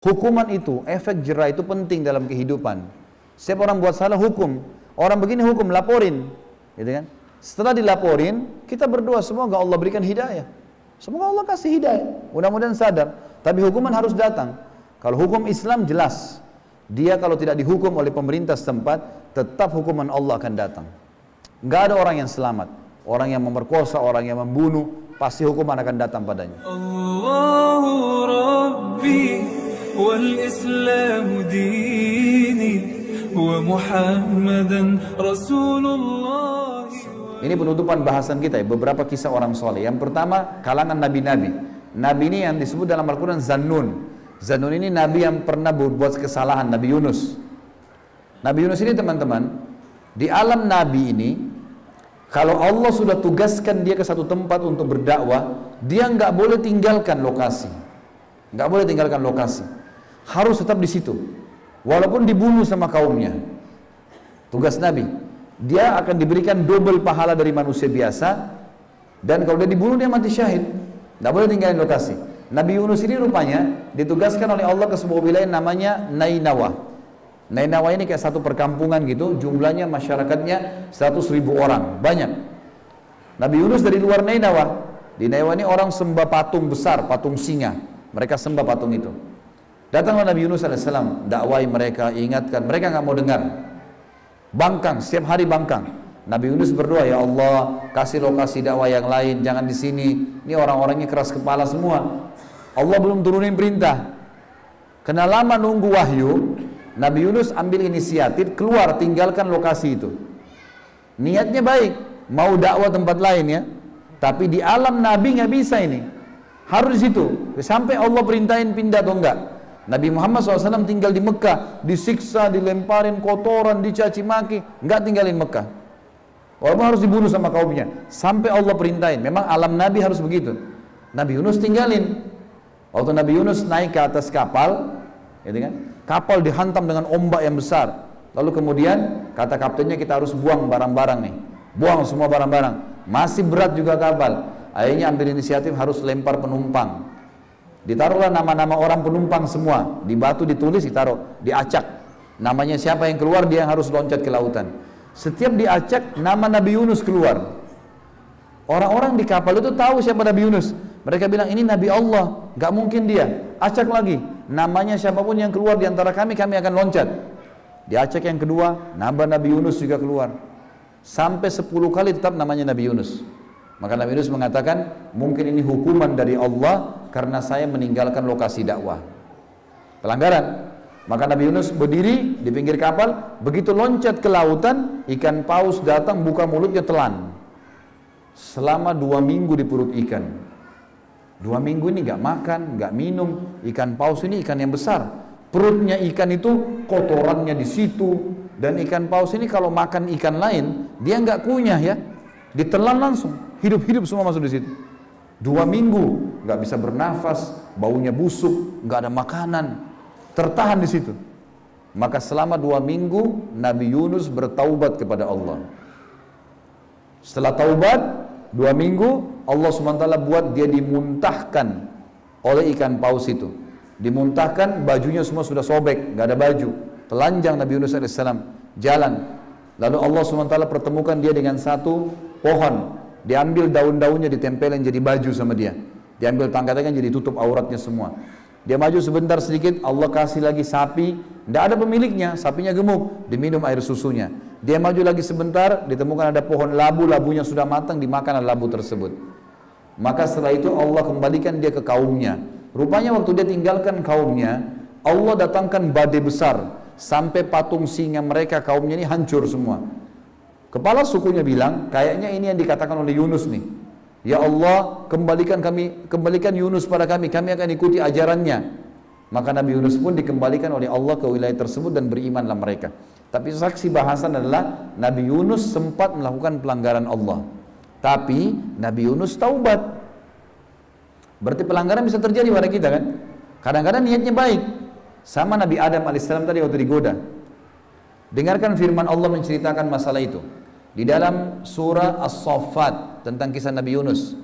Hukuman itu, efek jerah itu penting dalam kehidupan. Setiap orang buat salah hukum, orang begini hukum, laporin, gitu kan? Setelah dilaporin, kita berdoa semoga Allah berikan hidayah. Semoga Allah kasih hidayah. Mudah-mudahan sadar. Tapi hukuman harus datang. Kalau hukum Islam jelas, dia kalau tidak dihukum oleh pemerintah setempat, tetap hukuman Allah akan datang. Nggak ada orang yang selamat. Orang yang memerkosa, orang yang membunuh, pasti hukuman akan datang padanya. Allahu Rabbi wal Islam dini wa Muhammadan Rasulullah. Ini penutupan bahasan kita ya, beberapa kisah orang soleh. Yang pertama, kalangan nabi-nabi. Nabi ini yang disebut dalam Al-Quran Zannun. Zannun ini nabi yang pernah berbuat kesalahan, Nabi Yunus. Nabi Yunus ini teman-teman, di alam nabi ini, kalau Allah sudah tugaskan dia ke satu tempat untuk berdakwah, dia nggak boleh tinggalkan lokasi. Nggak boleh tinggalkan lokasi. Harus tetap di situ. Walaupun dibunuh sama kaumnya. Tugas Nabi. Dia akan diberikan double pahala dari manusia biasa. Dan kalau dia dibunuh, dia mati syahid. Nggak boleh tinggalin lokasi. Nabi Yunus ini rupanya ditugaskan oleh Allah ke sebuah wilayah namanya Nainawa. Nainawa ini kayak satu perkampungan gitu. Jumlahnya masyarakatnya 100.000 orang. Banyak. Nabi Yunus dari luar Nainawa. Di Nainawa ini orang sembah patung besar, patung singa. Mereka sembah patung itu. Datanglah Nabi Yunus AS, dakwai mereka, ingatkan, mereka nggak mau dengar. Bangkang, setiap hari bangkang. Nabi Yunus berdoa, ya Allah, kasih lokasi dakwah yang lain, jangan di sini. Ini orang-orangnya keras kepala semua. Allah belum turunin perintah. Kena lama nunggu wahyu, Nabi Yunus ambil inisiatif, keluar, tinggalkan lokasi itu. Niatnya baik, mau dakwah tempat lain ya. Tapi di alam Nabi nggak bisa ini. Harus di situ, sampai Allah perintahin pindah atau enggak. Nabi Muhammad SAW tinggal di Mekah, disiksa, dilemparin kotoran, dicaci maki, nggak tinggalin Mekah. Walaupun harus dibunuh sama kaumnya, sampai Allah perintahin. Memang alam Nabi harus begitu. Nabi Yunus tinggalin. Waktu Nabi Yunus naik ke atas kapal, gitu kan? Kapal dihantam dengan ombak yang besar. Lalu kemudian kata kaptennya, kita harus buang barang-barang nih, buang semua barang-barang. Masih berat juga kapal. Akhirnya ambil inisiatif harus lempar penumpang. Ditaruhlah nama-nama orang penumpang semua, di batu ditulis, ditaruh, diacak. Namanya siapa yang keluar, dia yang harus loncat ke lautan. Setiap diacak, nama Nabi Yunus keluar. Orang-orang di kapal itu tahu siapa Nabi Yunus. Mereka bilang, ini Nabi Allah, gak mungkin dia. Acak lagi, namanya siapapun yang keluar di antara kami akan loncat. Diacak yang kedua, nama Nabi Yunus juga keluar. Sampai 10 kali tetap namanya Nabi Yunus. Maka Nabi Yunus mengatakan, mungkin ini hukuman dari Allah karena saya meninggalkan lokasi dakwah. Pelanggaran. Maka Nabi Yunus berdiri di pinggir kapal, begitu loncat ke lautan, ikan paus datang buka mulutnya telan. Selama 2 minggu di perut ikan. 2 minggu ini gak makan, gak minum. Ikan paus ini ikan yang besar. Perutnya ikan itu kotorannya di situ. Dan ikan paus ini kalau makan ikan lain, dia gak kunyah ya. Ditelan langsung, hidup-hidup semua masuk di situ. 2 minggu nggak bisa bernafas, baunya busuk, nggak ada makanan, tertahan di situ. Maka selama 2 minggu Nabi Yunus bertaubat kepada Allah. Setelah taubat 2 minggu, Allah SWT buat dia dimuntahkan oleh ikan paus itu. Dimuntahkan, bajunya semua sudah sobek, nggak ada baju. Telanjang Nabi Yunus AS jalan. Lalu Allah SWT pertemukan dia dengan satu pohon. Diambil daun-daunnya, ditempelin jadi baju sama dia. Diambil tangkatnya jadi tutup auratnya semua. Dia maju sebentar sedikit, Allah kasih lagi sapi. Tidak ada pemiliknya, sapinya gemuk. Diminum air susunya. Dia maju lagi sebentar, ditemukan ada pohon labu. Labunya sudah matang, dimakan labu tersebut. Maka setelah itu Allah kembalikan dia ke kaumnya. Rupanya waktu dia tinggalkan kaumnya, Allah datangkan badai besar. Sampai patung singa mereka, kaumnya ini hancur semua. Kepala sukunya bilang, kayaknya ini yang dikatakan oleh Yunus nih. Ya Allah, kembalikan Yunus pada kami akan ikuti ajarannya. Maka Nabi Yunus pun dikembalikan oleh Allah ke wilayah tersebut dan berimanlah mereka. Tapi saksi bahasan adalah Nabi Yunus sempat melakukan pelanggaran Allah. Tapi Nabi Yunus taubat. Berarti pelanggaran bisa terjadi pada kita kan? Kadang-kadang niatnya baik. Sama Nabi Adam alaihissalam tadi waktu digoda. Dengarkan firman Allah menceritakan masalah itu. Di dalam surah As-Saffat tentang kisah Nabi Yunus.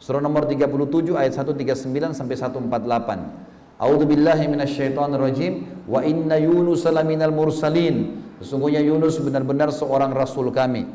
Surah nomor 37 ayat 139 sampai 148. A'udzu billahi minasyaitonir rajim. Wa inna Yunus laminal mursalin. Sesungguhnya Yunus benar-benar seorang rasul kami.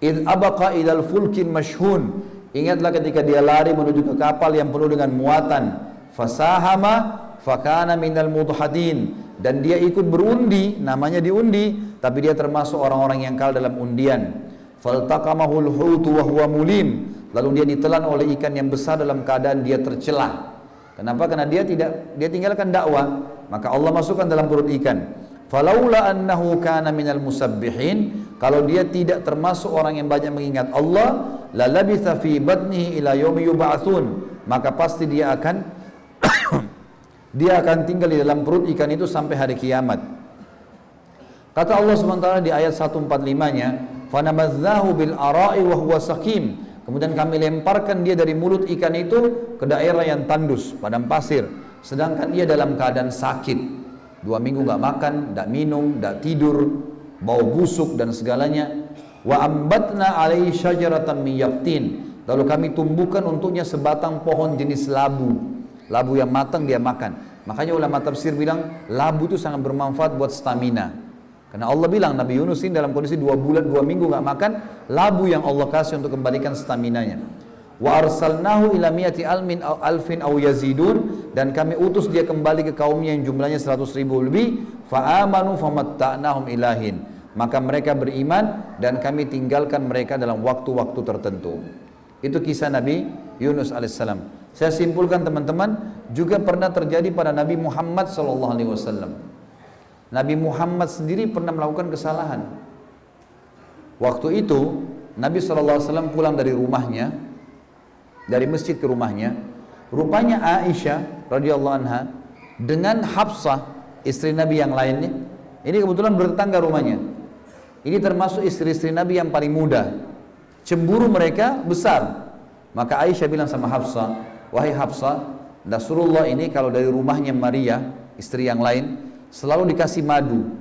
Id abaqa idal fulkin mashhun. Ingatlah ketika dia lari menuju ke kapal yang penuh dengan muatan. Fasahama fakana minal mudhadin. Dan dia ikut berundi, namanya diundi, tapi dia termasuk orang-orang yang kalah dalam undian. Faltaqamahul hutu wa huwa mulim. Lalu dia ditelan oleh ikan yang besar dalam keadaan dia tercelah. Kenapa? Karena dia tinggalkan dakwah, maka Allah masukkan dalam perut ikan. Falaula annahu kana minal musabbihin, kalau dia tidak termasuk orang yang banyak mengingat Allah, la labitha fi batnihi ila yaumi yub'atsun, maka pasti dia akan tinggal di dalam perut ikan itu sampai hari kiamat. Kata Allah SWT di ayat 145-nya, fanabadzahu bil ara'i wa huwa saqim. Kemudian kami lemparkan dia dari mulut ikan itu ke daerah yang tandus, padang pasir, sedangkan ia dalam keadaan sakit. 2 minggu gak makan, gak minum, gak tidur, bau busuk dan segalanya. Wa ambatna alaihi syajaratan min yaqtin. Lalu kami tumbuhkan untuknya sebatang pohon jenis labu. Labu yang matang dia makan. Makanya ulama tafsir bilang labu itu sangat bermanfaat buat stamina. Karena Allah bilang Nabi Yunus ini dalam kondisi 2 bulan 2 minggu gak makan, labu yang Allah kasih untuk kembalikan staminanya. Wa arsalnahu ila mi'ati alfin aw yazidun, dan kami utus dia kembali ke kaumnya yang jumlahnya 100.000 lebih. Fa amanu famatta'nahum ilahin, maka mereka beriman dan kami tinggalkan mereka dalam waktu-waktu tertentu. Itu kisah Nabi Yunus alaihissalam. Saya simpulkan teman-teman, juga pernah terjadi pada Nabi Muhammad sallallahu alaihi wasallam. Nabi Muhammad sendiri pernah melakukan kesalahan. Waktu itu Nabi SAW pulang dari rumahnya, dari masjid ke rumahnya. Rupanya Aisyah radhiyallahu anha dengan Hafsah istri Nabi yang lainnya, ini kebetulan bertetangga rumahnya. Ini termasuk istri-istri Nabi yang paling muda. Cemburu mereka besar. Maka Aisyah bilang sama Hafsah, wahai Hafsah, Rasulullah ini kalau dari rumahnya Maria istri yang lain selalu dikasih madu.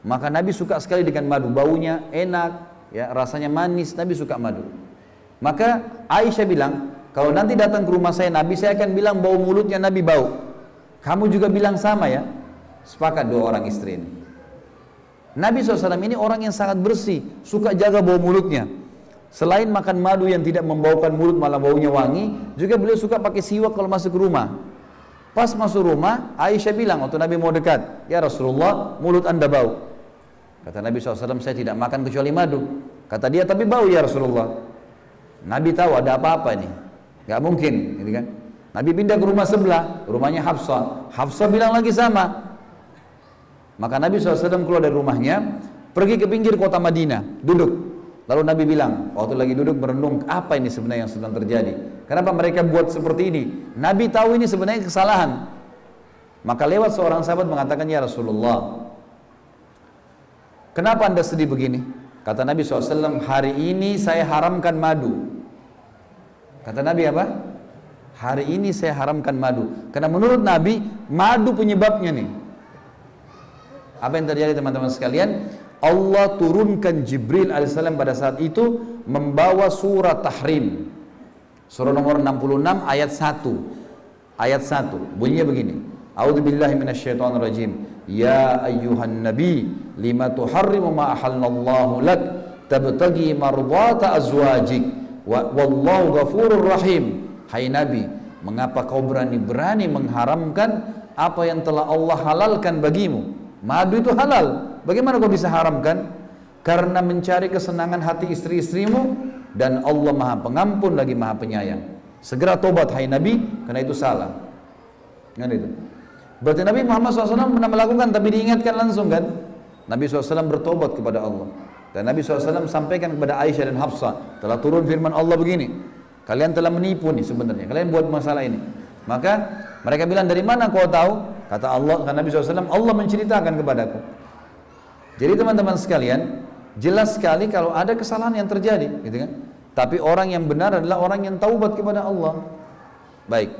Maka Nabi suka sekali dengan madu, baunya enak, ya, rasanya manis, Nabi suka madu. Maka Aisyah bilang, kalau nanti datang ke rumah saya Nabi, saya akan bilang bau mulutnya Nabi bau. Kamu juga bilang sama ya. Sepakat 2 orang istri ini. Nabi SAW ini orang yang sangat bersih, suka jaga bau mulutnya. Selain makan madu yang tidak membaukan mulut malah baunya wangi, juga beliau suka pakai siwak kalau masuk ke rumah. Pas masuk rumah, Aisyah bilang waktu Nabi mau dekat, ya Rasulullah, mulut anda bau. Kata Nabi SAW, saya tidak makan kecuali madu. Kata dia, tapi bau ya Rasulullah. Nabi tahu ada apa-apa ini, gak mungkin, gitu kan? Nabi pindah ke rumah sebelah, rumahnya Hafsah. Hafsah bilang lagi sama. Maka Nabi SAW keluar dari rumahnya, pergi ke pinggir kota Madinah, duduk. Lalu Nabi bilang, waktu lagi duduk merenung, apa ini sebenarnya yang sedang terjadi? Kenapa mereka buat seperti ini? Nabi tahu ini sebenarnya kesalahan. Maka lewat seorang sahabat mengatakan, ya Rasulullah, kenapa anda sedih begini? Kata Nabi SAW, hari ini saya haramkan madu. Kata Nabi apa? Hari ini saya haramkan madu. Karena menurut Nabi, madu penyebabnya nih. Apa yang terjadi teman-teman sekalian? Allah turunkan Jibril alaihissalam pada saat itu membawa surat tahrim. Surah nomor 66 ayat 1. Ayat 1 bunyinya begini. A'udzubillahi minasyaitonirrajim. Ya ayyuhan nabi lima tuharrimu ma ahallallahu lak tabtagi mardata azwajik wallahu ghafurur rahim. Hai Nabi, mengapa kau berani-berani mengharamkan apa yang telah Allah halalkan bagimu? Madu itu halal. Bagaimana kau bisa haramkan? Karena mencari kesenangan hati istri-istrimu, dan Allah Maha Pengampun lagi Maha Penyayang. Segera tobat hai Nabi, karena itu salah. Kan itu. Berarti Nabi Muhammad SAW pernah melakukan, tapi diingatkan langsung kan? Nabi SAW bertobat kepada Allah. Dan Nabi SAW sampaikan kepada Aisyah dan Hafsah, telah turun firman Allah begini, kalian telah menipu nih sebenarnya, kalian buat masalah ini. Maka mereka bilang, dari mana kau tahu? Kata Allah, kata Nabi SAW, Allah menceritakan kepadaku. Jadi teman-teman sekalian, jelas sekali kalau ada kesalahan yang terjadi, gitu kan? Tapi orang yang benar adalah orang yang taubat kepada Allah. Baik,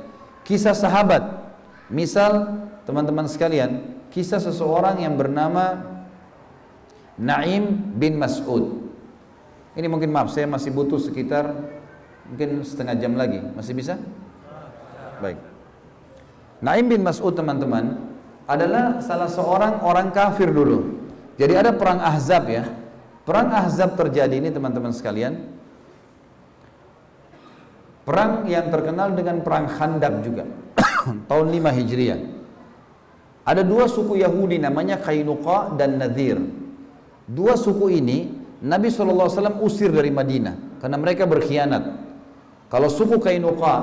kisah sahabat. Misal teman-teman sekalian, kisah seseorang yang bernama Naim bin Mas'ud. Ini mungkin maaf, saya masih butuh sekitar mungkin setengah jam lagi. Masih bisa? Baik. Naim bin Mas'ud teman-teman adalah salah seorang orang kafir dulu. Jadi ada perang Ahzab ya. Perang Ahzab terjadi ini teman-teman sekalian. Perang yang terkenal dengan perang Khandaq juga. Tahun 5 Hijriah. Ada dua suku Yahudi namanya Qainuqa dan Nadir. Dua suku ini Nabi SAW usir dari Madinah karena mereka berkhianat. Kalau suku Qainuqa,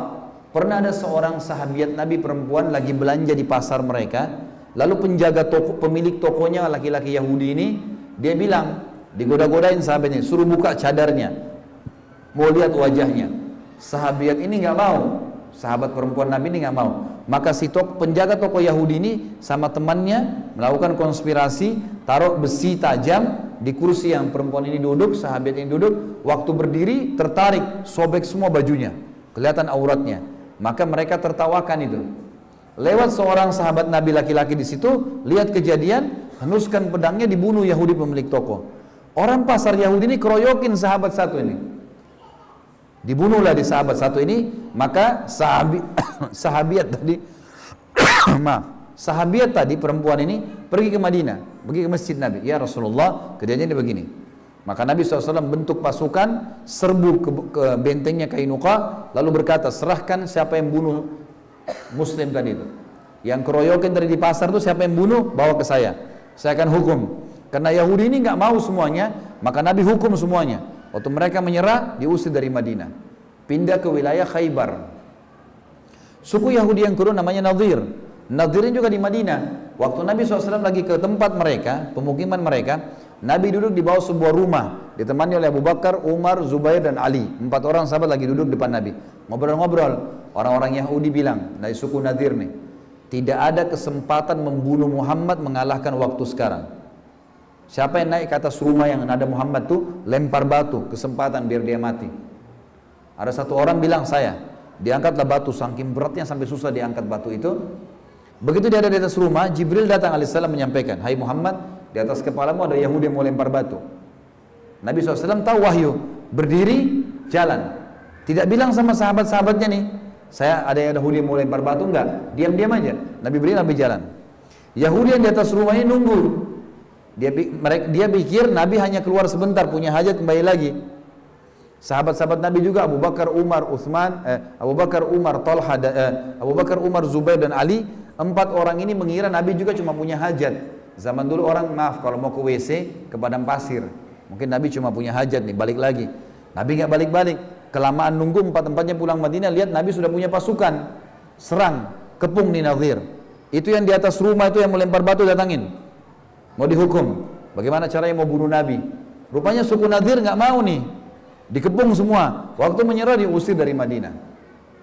pernah ada seorang sahabiat Nabi perempuan lagi belanja di pasar mereka, lalu penjaga toko, pemilik tokonya laki-laki Yahudi ini, dia bilang, digoda-godain sahabatnya, suruh buka cadarnya, mau lihat wajahnya. Sahabiat ini nggak mau, sahabat perempuan Nabi ini nggak mau. Maka si penjaga toko Yahudi ini sama temannya melakukan konspirasi, taruh besi tajam di kursi yang perempuan ini duduk, sahabat ini duduk. Waktu berdiri tertarik, sobek semua bajunya, kelihatan auratnya. Maka mereka tertawakan itu. Lewat seorang sahabat Nabi laki-laki di situ, lihat kejadian, henuskan pedangnya, dibunuh Yahudi pemilik toko. Orang pasar Yahudi ini keroyokin sahabat satu ini. Dibunuhlah di sahabat satu ini, maka sahabiat tadi, sahabiat tadi perempuan ini pergi ke Madinah, pergi ke masjid Nabi. Ya Rasulullah, kejadiannya begini. Maka Nabi SAW bentuk pasukan, serbu ke bentengnya Qainuqa, lalu berkata, serahkan siapa yang bunuh Muslim tadi itu. Yang keroyokin tadi di pasar itu siapa yang bunuh, bawa ke saya akan hukum. Karena Yahudi ini nggak mau semuanya, maka Nabi hukum semuanya. Waktu mereka menyerah, diusir dari Madinah, pindah ke wilayah Khaybar. Suku Yahudi yang kedua namanya Nadir. Nadirin juga di Madinah. Waktu Nabi SAW lagi ke tempat mereka, pemukiman mereka, Nabi duduk di bawah sebuah rumah, ditemani oleh Abu Bakar, Umar, Zubair, dan Ali. 4 orang sahabat lagi duduk depan Nabi, ngobrol-ngobrol. Orang-orang Yahudi bilang, dari suku Nadir nih, tidak ada kesempatan membunuh Muhammad mengalahkan waktu sekarang. Siapa yang naik ke atas rumah yang ada Muhammad tuh, lempar batu, kesempatan biar dia mati. Ada satu orang bilang, saya. Diangkatlah batu, saking beratnya sampai susah diangkat batu itu. Begitu dia ada di atas rumah, Jibril datang alaihissalam menyampaikan, hai Muhammad, di atas kepalamu ada Yahudi yang mau lempar batu. Nabi SAW tahu wahyu, berdiri, jalan. Tidak bilang sama sahabat-sahabatnya nih, saya ada Yahudi yang mau lempar batu, enggak. Diam-diam aja, Nabi berdiri, Nabi jalan. Yahudi yang di atas rumah ini nunggu. Dia pikir Nabi hanya keluar sebentar, punya hajat, kembali lagi. Sahabat-sahabat Nabi juga, Abu Bakar, Umar, Talha, Abu Bakar, Umar, Zubair, dan Ali. 4 orang ini mengira Nabi juga cuma punya hajat. Zaman dulu orang, maaf, kalau mau ke WC, ke padang pasir. Mungkin Nabi cuma punya hajat nih, balik lagi. Nabi nggak balik-balik. Kelamaan nunggu, 4-4-nya pulang Madinah, lihat Nabi sudah punya pasukan. Serang, kepung di Nadir. Itu yang di atas rumah itu yang melempar batu, datangin. Mau dihukum. Bagaimana caranya mau bunuh Nabi? Rupanya suku Nadir nggak mau nih. Dikepung semua. Waktu menyerah diusir dari Madinah.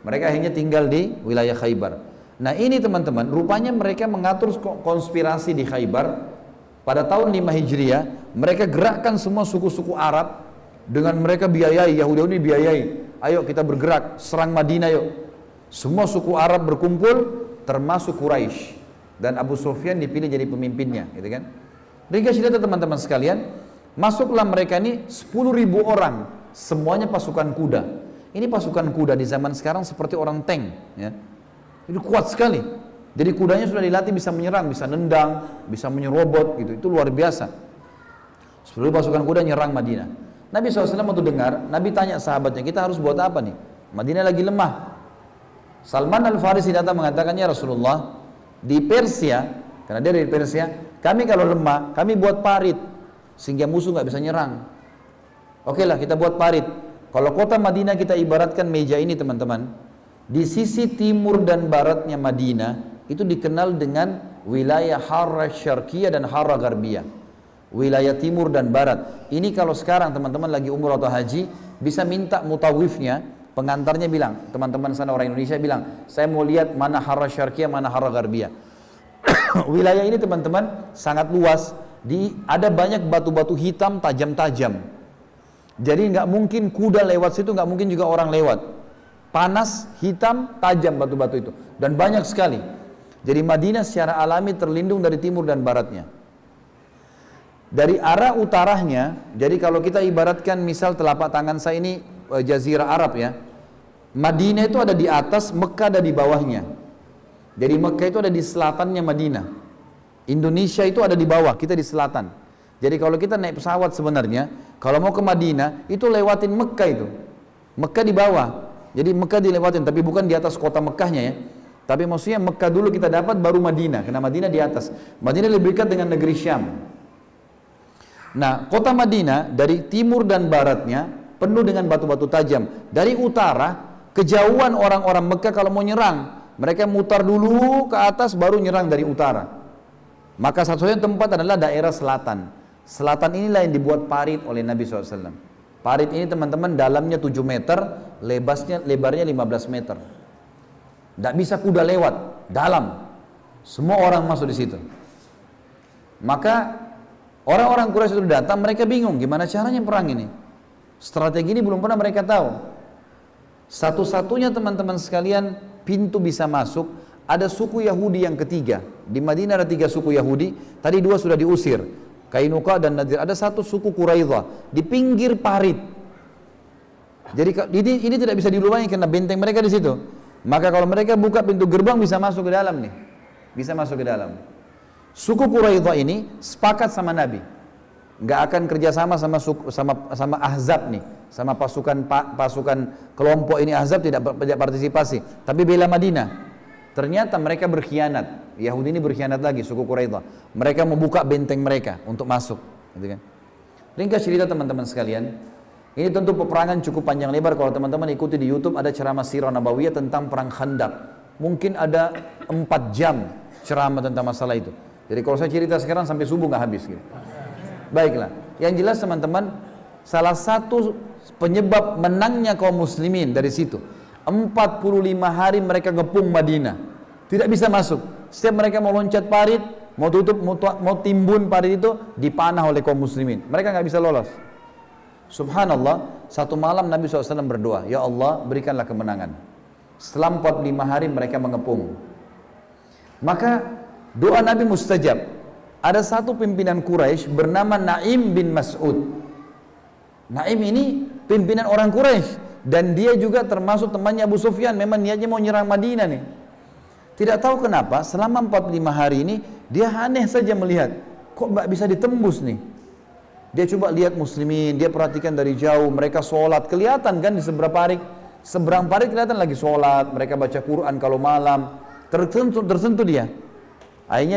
Mereka akhirnya tinggal di wilayah Khaybar. Nah ini teman-teman, rupanya mereka mengatur konspirasi di Khaybar. Pada tahun 5 Hijriah, mereka gerakkan semua suku-suku Arab. Dengan mereka biayai, Yahudi biayai. Ayo kita bergerak, serang Madinah yuk. Semua suku Arab berkumpul, termasuk Quraisy. Dan Abu Sufyan dipilih jadi pemimpinnya, gitu kan? Ringkas cerita teman-teman sekalian, masuklah mereka ini 10.000 orang, semuanya pasukan kuda. Ini pasukan kuda di zaman sekarang seperti orang tank, ya. Itu kuat sekali. Jadi kudanya sudah dilatih bisa menyerang, bisa nendang, bisa menyerobot, gitu. Itu luar biasa. 10 pasukan kuda nyerang Madinah. Nabi SAW waktu dengar, Nabi tanya sahabatnya, kita harus buat apa nih? Madinah lagi lemah. Salman Al-Farisi datang mengatakannya, Rasulullah, di Persia, karena dia dari Persia, kami kalau lemah, kami buat parit sehingga musuh nggak bisa nyerang. Oke lah, kita buat parit. Kalau kota Madinah kita ibaratkan meja ini teman-teman, di sisi timur dan baratnya Madinah itu dikenal dengan wilayah Harra Syarqiyah dan Harra Gharbiyah. Wilayah timur dan barat. Ini kalau sekarang teman-teman lagi umrah atau haji, bisa minta mutawifnya, pengantarnya bilang, teman-teman sana orang Indonesia bilang, saya mau lihat mana Harra Syarqiyah, mana Harra Gharbiyah. Wilayah ini teman-teman sangat luas, ada banyak batu-batu hitam tajam-tajam. Jadi nggak mungkin kuda lewat situ, nggak mungkin juga orang lewat. Panas, hitam, tajam batu-batu itu, dan banyak sekali. Jadi Madinah secara alami terlindung dari timur dan baratnya. Dari arah utaranya, jadi kalau kita ibaratkan misal telapak tangan saya ini jazirah Arab ya, Madinah itu ada di atas, Mekah ada di bawahnya. Jadi Mekah itu ada di selatannya Madinah. Indonesia itu ada di bawah, kita di selatan. Jadi kalau kita naik pesawat sebenarnya, kalau mau ke Madinah, itu lewatin Mekah itu. Mekah di bawah. Jadi Mekah dilewatin, tapi bukan di atas kota Mekahnya ya. Tapi maksudnya Mekah dulu kita dapat, baru Madinah. Karena Madinah di atas. Madinah lebih dekat dengan negeri Syam. Nah, kota Madinah dari timur dan baratnya penuh dengan batu-batu tajam. Dari utara, kejauhan orang-orang Mekah kalau mau nyerang, mereka mutar dulu ke atas baru nyerang dari utara. Maka satu-satunya tempat adalah daerah selatan. Selatan inilah yang dibuat parit oleh Nabi SAW. Parit ini teman-teman dalamnya 7 meter, lebarnya 15 meter. Tidak bisa kuda lewat, dalam. Semua orang masuk di situ. Maka orang-orang Quraisy itu datang, mereka bingung gimana caranya perang ini. Strategi ini belum pernah mereka tahu. Satu-satunya teman-teman sekalian pintu bisa masuk, ada suku Yahudi yang ketiga. Di Madinah ada 3 suku Yahudi, tadi 2 sudah diusir, Kainuka dan Nadir. Ada satu suku Quraidah di pinggir parit. Jadi ini tidak bisa dilubangi karena benteng mereka di situ. Maka kalau mereka buka pintu gerbang bisa masuk ke dalam nih. Bisa masuk ke dalam. Suku Quraidah ini sepakat sama Nabi. Nggak akan kerjasama sama Ahzab nih, sama pasukan kelompok ini Ahzab tidak partisipasi, tapi bela Madinah. Ternyata mereka berkhianat. Yahudi ini berkhianat lagi, suku Quraidah. Mereka membuka benteng mereka untuk masuk, gitu kan. Ringkas cerita teman-teman sekalian, ini tentu peperangan cukup panjang lebar. Kalau teman-teman ikuti di YouTube ada ceramah Sirah Nabawiyah tentang perang Khandaq. Mungkin ada 4 jam ceramah tentang masalah itu. Jadi kalau saya cerita sekarang sampai subuh nggak habis gitu. Baiklah, yang jelas teman-teman, salah satu penyebab menangnya kaum muslimin dari situ, 45 hari mereka ngepung Madinah, tidak bisa masuk. Setiap mereka mau loncat parit, mau tutup, mau timbun parit itu, dipanah oleh kaum muslimin. Mereka nggak bisa lolos. Subhanallah, satu malam Nabi SAW berdoa, ya Allah berikanlah kemenangan. Setelah 45 hari mereka mengepung. Maka doa Nabi mustajab. Ada satu pimpinan Quraisy bernama Naim bin Mas'ud. Naim ini pimpinan orang Quraisy dan dia juga termasuk temannya Abu Sufyan. Memang niatnya mau nyerang Madinah nih. Tidak tahu kenapa selama 45 hari ini dia aneh saja melihat, kok nggak bisa ditembus nih. Dia coba lihat muslimin, dia perhatikan dari jauh, mereka sholat, kelihatan kan di seberang parit kelihatan lagi sholat, mereka baca Quran kalau malam, tersentuh dia. Akhirnya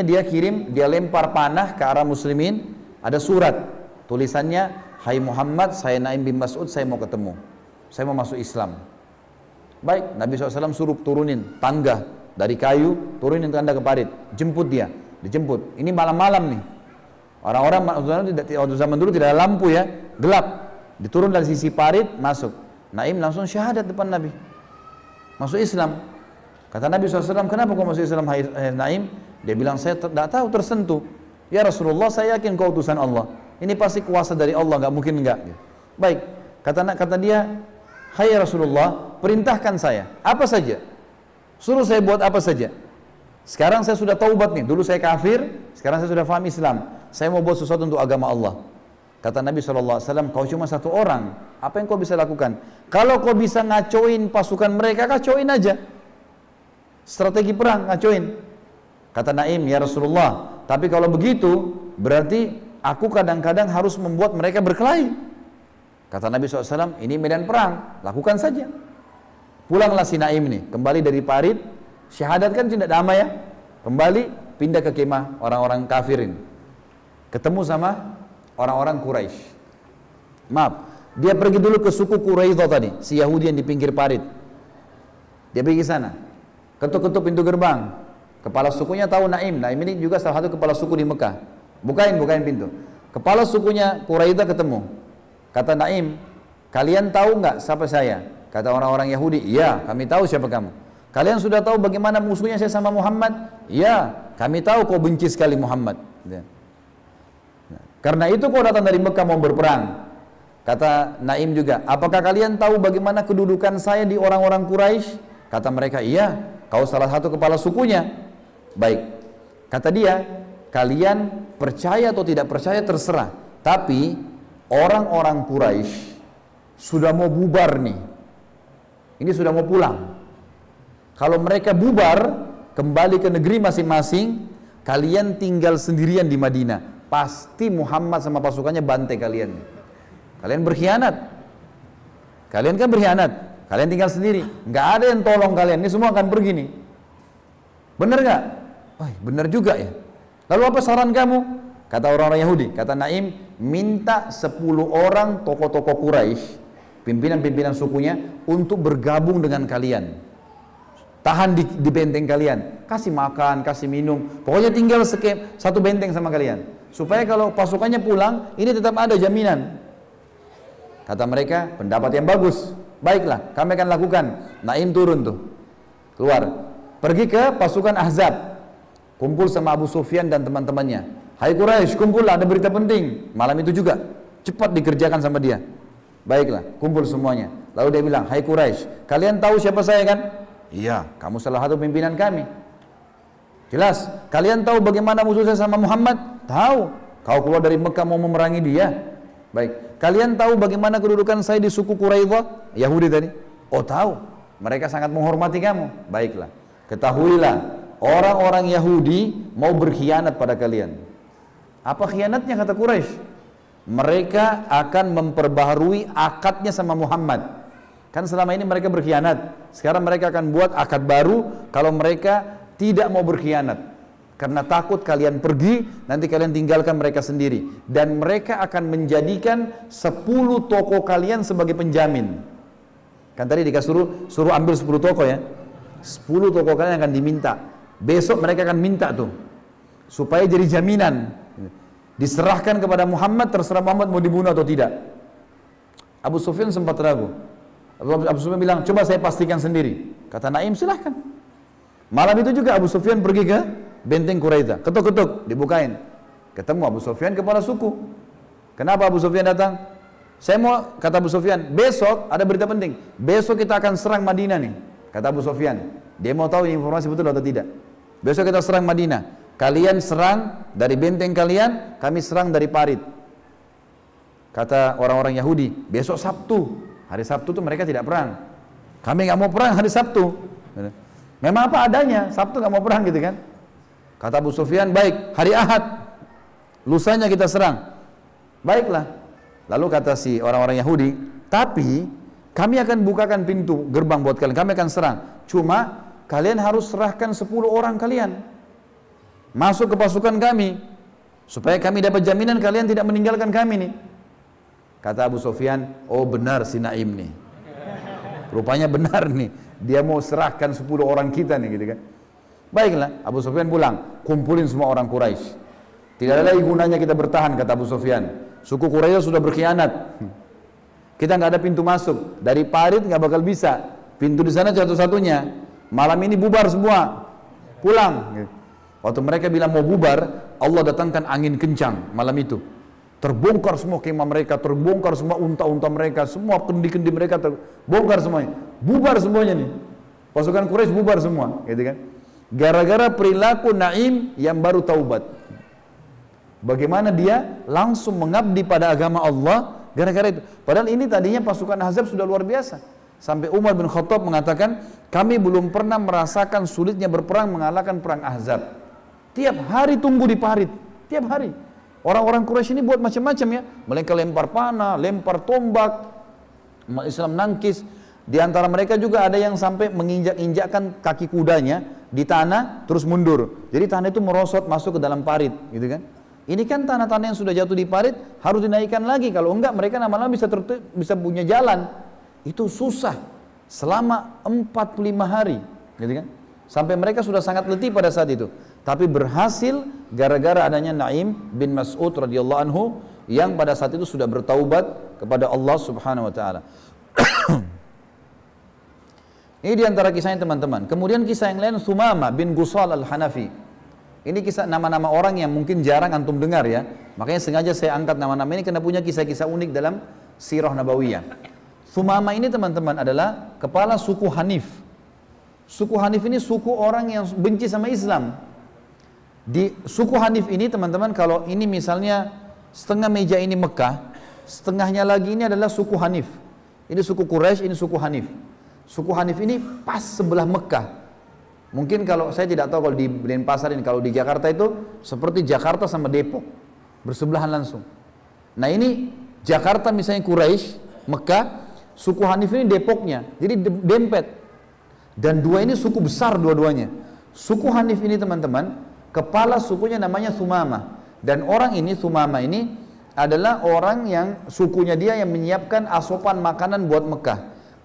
dia lempar panah ke arah muslimin, ada surat, tulisannya, hai Muhammad, saya Naim bin Mas'ud, saya mau ketemu, saya mau masuk Islam. Baik, Nabi SAW suruh turunin tangga dari kayu, turunin tangga ke parit, jemput dia, dijemput. Ini malam-malam nih, orang-orang waktu zaman dulu tidak ada lampu ya, gelap, diturun dari sisi parit, masuk. Naim langsung syahadat depan Nabi, masuk Islam. Kata Nabi SAW, kenapa kau masuk Islam hai Naim? Dia bilang, saya tidak tahu, tersentuh. Ya Rasulullah, saya yakin kau utusan Allah. Ini pasti kuasa dari Allah, nggak mungkin enggak. Baik, kata dia, hai Rasulullah, perintahkan saya, apa saja. Suruh saya buat apa saja. Sekarang saya sudah taubat nih, dulu saya kafir, sekarang saya sudah paham Islam. Saya mau buat sesuatu untuk agama Allah. Kata Nabi SAW, kau cuma satu orang, apa yang kau bisa lakukan? Kalau kau bisa ngacoin pasukan mereka, kacoin aja. Strategi perang, ngacoin. Kata Naim, ya Rasulullah, tapi kalau begitu berarti aku kadang-kadang harus membuat mereka berkelahi. Kata Nabi SAW, ini medan perang, lakukan saja. Pulanglah si Naim ini, kembali dari parit, syahadat kan tidak damai ya, kembali pindah ke kemah orang-orang kafirin, ketemu sama orang-orang Quraisy. Maaf, dia pergi dulu ke suku Quraidah tadi, si Yahudi yang di pinggir parit. Dia pergi sana, ketuk-ketuk pintu gerbang. Kepala sukunya tahu Naim ini juga salah satu kepala suku di Mekah. Bukain pintu. Kepala sukunya Quraidah ketemu. Kata Naim, kalian tahu nggak siapa saya? Kata orang-orang Yahudi, iya kami tahu siapa kamu. Kalian sudah tahu bagaimana musuhnya saya sama Muhammad? Iya, kami tahu kau benci sekali Muhammad. Karena itu kau datang dari Mekah mau berperang. Kata Naim juga, apakah kalian tahu bagaimana kedudukan saya di orang-orang Quraisy? Kata mereka, iya, kau salah satu kepala sukunya. Baik, kata dia, kalian percaya atau tidak percaya terserah. Tapi orang-orang Quraisy sudah mau bubar nih. ini sudah mau pulang. Kalau mereka bubar, kembali ke negeri masing-masing, kalian tinggal sendirian di Madinah. Pasti Muhammad sama pasukannya bantai kalian. Kalian berkhianat. Kalian kan berkhianat. Kalian tinggal sendiri. Nggak ada yang tolong kalian. Ini semua akan pergi nih. Benar nggak? Wah, benar juga ya. Lalu apa saran kamu? Kata orang-orang Yahudi. Kata Naim, minta 10 orang tokoh-tokoh Quraisy, pimpinan-pimpinan sukunya, untuk bergabung dengan kalian. Tahan di benteng kalian, kasih makan, kasih minum, pokoknya tinggal satu benteng sama kalian, supaya kalau pasukannya pulang, ini tetap ada jaminan. Kata mereka, pendapat yang bagus, baiklah, kami akan lakukan. Naim turun tuh, keluar, pergi ke pasukan Ahzab, kumpul sama Abu Sufyan dan teman-temannya. Hai Quraisy, kumpul, ada berita penting. Malam itu juga, cepat dikerjakan sama dia. Baiklah, kumpul semuanya. Lalu dia bilang, hai Quraisy, kalian tahu siapa saya kan? Iya, kamu salah satu pimpinan kami. Jelas, kalian tahu bagaimana musuh saya sama Muhammad? Tahu, kau keluar dari Mekah mau memerangi dia. Baik, kalian tahu bagaimana kedudukan saya di suku Quraidah, Yahudi tadi? Oh tahu, mereka sangat menghormati kamu. Baiklah, ketahuilah, orang-orang Yahudi mau berkhianat pada kalian. Apa khianatnya kata Quraisy? Mereka akan memperbaharui akadnya sama Muhammad. Kan selama ini mereka berkhianat. Sekarang mereka akan buat akad baru kalau mereka tidak mau berkhianat. Karena takut kalian pergi, nanti kalian tinggalkan mereka sendiri. Dan mereka akan menjadikan 10 toko kalian sebagai penjamin. Kan tadi suruh ambil 10 toko ya. 10 toko kalian akan diminta. Besok mereka akan minta tuh. Supaya jadi jaminan. Diserahkan kepada Muhammad, terserah Muhammad mau dibunuh atau tidak. Abu Sufyan sempat ragu. Abu Sufyan bilang, coba saya pastikan sendiri. Kata Naim, silahkan. Malam itu juga Abu Sufyan pergi ke benteng Quraisy. Ketuk-ketuk, dibukain. Ketemu Abu Sufyan kepala suku. Kenapa Abu Sufyan datang? Saya mau, kata Abu Sufyan, besok ada berita penting. Besok kita akan serang Madinah nih. Kata Abu Sufyan. Dia mau tahu informasi betul atau tidak. Besok kita serang Madinah. Kalian serang dari benteng kalian, kami serang dari parit. Kata orang-orang Yahudi, besok Sabtu. Hari Sabtu itu mereka tidak perang. Kami nggak mau perang hari Sabtu. Memang apa adanya, Sabtu nggak mau perang gitu kan. Kata Abu Sufyan, baik, hari Ahad. Lusanya kita serang. Baiklah. Lalu kata si orang-orang Yahudi, tapi kami akan bukakan pintu gerbang buat kalian. Kami akan serang. Cuma kalian harus serahkan 10 orang kalian. Masuk ke pasukan kami. Supaya kami dapat jaminan kalian tidak meninggalkan kami nih. Kata Abu Sufyan, oh benar si Naim nih. Rupanya benar nih. Dia mau serahkan 10 orang kita nih gitu kan. Baiklah, Abu Sufyan pulang. Kumpulin semua orang Quraisy. Tidak ada lagi gunanya kita bertahan, kata Abu Sufyan. Suku Quraisy sudah berkhianat. Kita nggak ada pintu masuk. Dari parit nggak bakal bisa. Pintu di sana satu-satunya. Malam ini bubar semua. Pulang. Waktu mereka bilang mau bubar, Allah datangkan angin kencang malam itu. Terbongkar semua kemah mereka, terbongkar semua unta-unta mereka, semua kendi-kendi mereka terbongkar semuanya. Bubar semuanya nih. Pasukan Quraisy bubar semua, gitu kan. Gara-gara perilaku Naim yang baru taubat. Bagaimana dia langsung mengabdi pada agama Allah gara-gara itu. Padahal ini tadinya pasukan Ahzab sudah luar biasa. Sampai Umar bin Khattab mengatakan, kami belum pernah merasakan sulitnya berperang mengalahkan perang Ahzab. Tiap hari tunggu di parit, tiap hari. Orang-orang Quraisy ini buat macam-macam ya. Mereka lempar panah, lempar tombak, Islam nangkis. Di antara mereka juga ada yang sampai menginjak-injakkan kaki kudanya di tanah terus mundur. Jadi tanah itu merosot masuk ke dalam parit, gitu kan? Ini kan tanah-tanah yang sudah jatuh di parit harus dinaikkan lagi. Kalau enggak mereka lama-lama bisa punya jalan. Itu susah selama 45 hari, gitu kan? Sampai mereka sudah sangat letih pada saat itu. Tapi berhasil gara-gara adanya Naim bin Mas'ud radhiyallahu anhu yang pada saat itu sudah bertaubat kepada Allah Subhanahu wa taala. Ini diantara kisahnya teman-teman. Kemudian kisah yang lain, Thumamah bin Gusal al-Hanafi. Ini kisah nama-nama orang yang mungkin jarang antum dengar ya. Makanya sengaja saya angkat nama-nama ini karena punya kisah-kisah unik dalam sirah nabawiyah. Thumamah ini teman-teman adalah kepala suku Hanif. Suku Hanif ini suku orang yang benci sama Islam. Di suku Hanif ini teman-teman, kalau ini misalnya setengah meja ini Mekah, setengahnya lagi ini adalah suku Hanif. Ini suku Quraisy, ini suku Hanif. Suku Hanif ini pas sebelah Mekah. Mungkin kalau saya tidak tahu kalau di Denpasar ini, kalau di Jakarta itu seperti Jakarta sama Depok, bersebelahan langsung. Nah ini Jakarta misalnya Quraisy, Mekah, suku Hanif ini Depoknya, jadi dempet. Dan dua ini suku besar dua-duanya. Suku Hanif ini teman-teman, kepala sukunya namanya Thumamah. Dan orang ini, Thumamah ini adalah orang yang sukunya dia yang menyiapkan asupan makanan buat Mekah.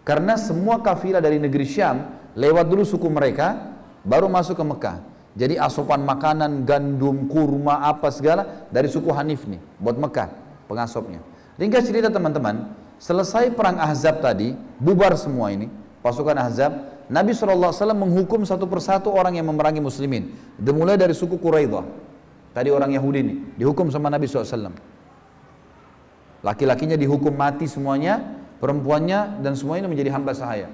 Karena semua kafilah dari negeri Syam lewat dulu suku mereka, baru masuk ke Mekah. Jadi asupan makanan, gandum, kurma, apa segala dari suku Hanif nih, buat Mekah, pengasopnya. Ringkas cerita teman-teman, selesai perang Ahzab tadi, bubar semua ini, pasukan Ahzab, Nabi SAW menghukum satu persatu orang yang memerangi muslimin. Dimulai dari suku Quraidah, tadi orang Yahudi ini, dihukum sama Nabi SAW. Laki-lakinya dihukum mati semuanya, perempuannya dan semuanya menjadi hamba sahaya.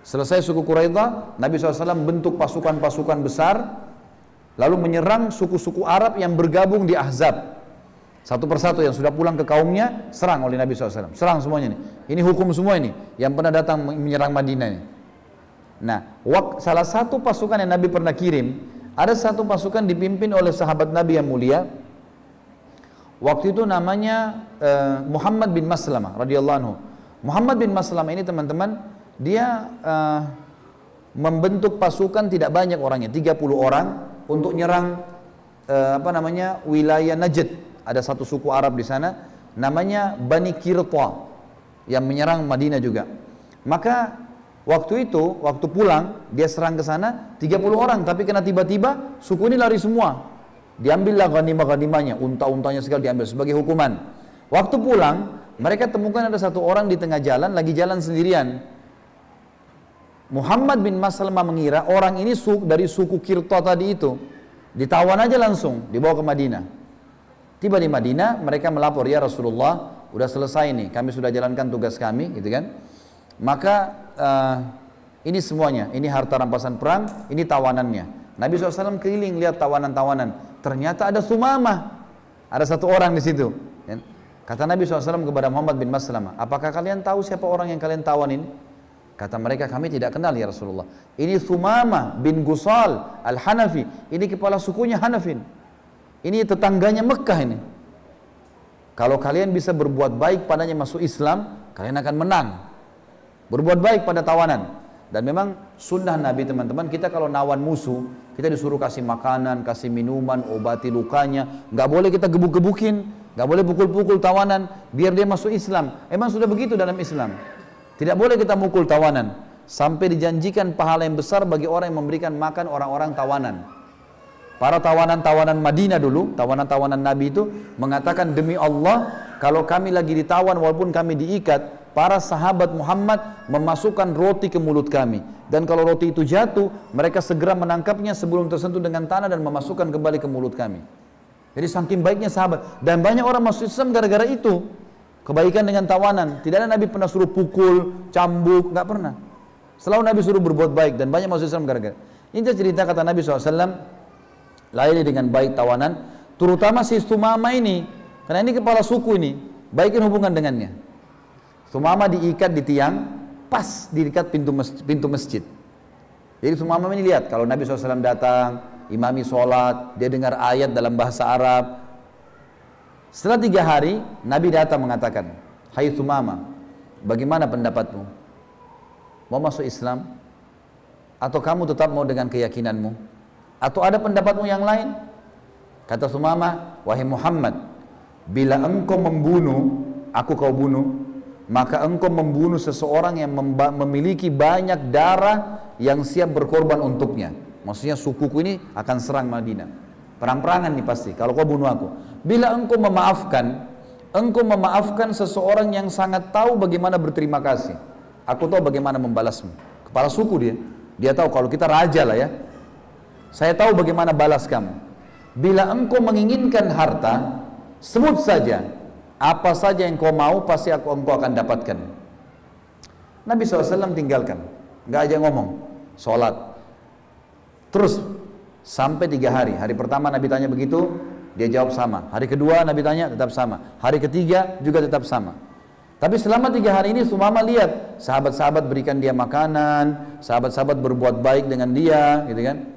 Selesai suku Quraidah, Nabi SAW bentuk pasukan-pasukan besar, lalu menyerang suku-suku Arab yang bergabung di Ahzab. Satu persatu yang sudah pulang ke kaumnya, serang oleh Nabi SAW. Serang semuanya nih. Ini hukum semua ini, yang pernah datang menyerang Madinah ini. Nah, salah satu pasukan yang Nabi pernah kirim, ada satu pasukan dipimpin oleh sahabat Nabi yang mulia. Waktu itu namanya Muhammad bin Maslamah radhiyallahu anhu. Muhammad bin Maslamah ini teman-teman, dia membentuk pasukan tidak banyak orangnya, 30 orang untuk nyerang wilayah Najd. Ada satu suku Arab di sana namanya Bani Qirta yang menyerang Madinah juga. Maka waktu itu, waktu pulang dia serang ke sana 30 orang, tapi kena tiba-tiba suku ini lari semua. Diambillah ghanimah-ghanimahnya, unta-untanya segala diambil sebagai hukuman. Waktu pulang, mereka temukan ada satu orang di tengah jalan, lagi jalan sendirian. Muhammad bin Maslamah mengira orang ini dari suku Qirta tadi itu. Ditawan aja langsung, dibawa ke Madinah. Tiba di Madinah, mereka melapor, ya Rasulullah, udah selesai nih, kami sudah jalankan tugas kami, gitu kan. Maka ini semuanya, ini harta rampasan perang, ini tawanannya. Nabi SAW keliling lihat tawanan-tawanan. Ternyata ada Thumamah, ada satu orang di situ. Kata Nabi SAW kepada Muhammad bin Maslamah, apakah kalian tahu siapa orang yang kalian tawan ini? Kata mereka, kami tidak kenal ya Rasulullah. Ini Thumamah bin Gusal al-Hanafi, ini kepala sukunya Hanafin. Ini tetangganya Mekah ini. Kalau kalian bisa berbuat baik padanya masuk Islam, kalian akan menang. Berbuat baik pada tawanan. Dan memang sunnah Nabi teman-teman, kita kalau nawan musuh, kita disuruh kasih makanan, kasih minuman, obati lukanya. Nggak boleh kita gebuk-gebukin, nggak boleh pukul-pukul tawanan, biar dia masuk Islam. Emang sudah begitu dalam Islam. Tidak boleh kita mukul tawanan. Sampai dijanjikan pahala yang besar bagi orang yang memberikan makan orang-orang tawanan. Para tawanan-tawanan Madinah dulu, tawanan-tawanan Nabi itu mengatakan, demi Allah, kalau kami lagi ditawan walaupun kami diikat, para sahabat Muhammad memasukkan roti ke mulut kami. Dan kalau roti itu jatuh, mereka segera menangkapnya sebelum tersentuh dengan tanah dan memasukkan kembali ke mulut kami. Jadi saking baiknya sahabat. Dan banyak orang masuk Islam gara-gara itu. Kebaikan dengan tawanan. Tidak ada Nabi pernah suruh pukul, cambuk, nggak pernah. Selalu Nabi suruh berbuat baik dan banyak masuk Islam gara-gara. Ini cerita kata Nabi SAW, layani dengan baik tawanan, terutama si Thumamah ini, karena ini kepala suku ini, baikin hubungan dengannya. Thumamah diikat di tiang, pas di dekat pintu masjid. Jadi Thumamah ini lihat, kalau Nabi SAW datang, imami sholat, dia dengar ayat dalam bahasa Arab. Setelah 3 hari, Nabi datang mengatakan, hai Thumamah, bagaimana pendapatmu? Mau masuk Islam? Atau kamu tetap mau dengan keyakinanmu? Atau ada pendapatmu yang lain? Kata Thumamah, wahai Muhammad, bila engkau membunuh, aku kau bunuh, maka engkau membunuh seseorang yang memiliki banyak darah yang siap berkorban untuknya. Maksudnya sukuku ini akan serang Madinah. Perang-perangan nih pasti, kalau kau bunuh aku. Bila engkau memaafkan seseorang yang sangat tahu bagaimana berterima kasih. Aku tahu bagaimana membalasmu. Kepala suku dia. Dia tahu kalau kita raja lah ya. Saya tahu bagaimana balas kamu. Bila engkau menginginkan harta, sebut saja. Apa saja yang kau mau, pasti engkau akan dapatkan. Nabi SAW tinggalkan. Nggak aja ngomong. Sholat. Terus, sampai 3 hari. Hari pertama Nabi tanya begitu, dia jawab sama. Hari kedua Nabi tanya, tetap sama. Hari ketiga juga tetap sama. Tapi selama 3 hari ini Sumama lihat sahabat-sahabat berikan dia makanan, sahabat-sahabat berbuat baik dengan dia, gitu kan.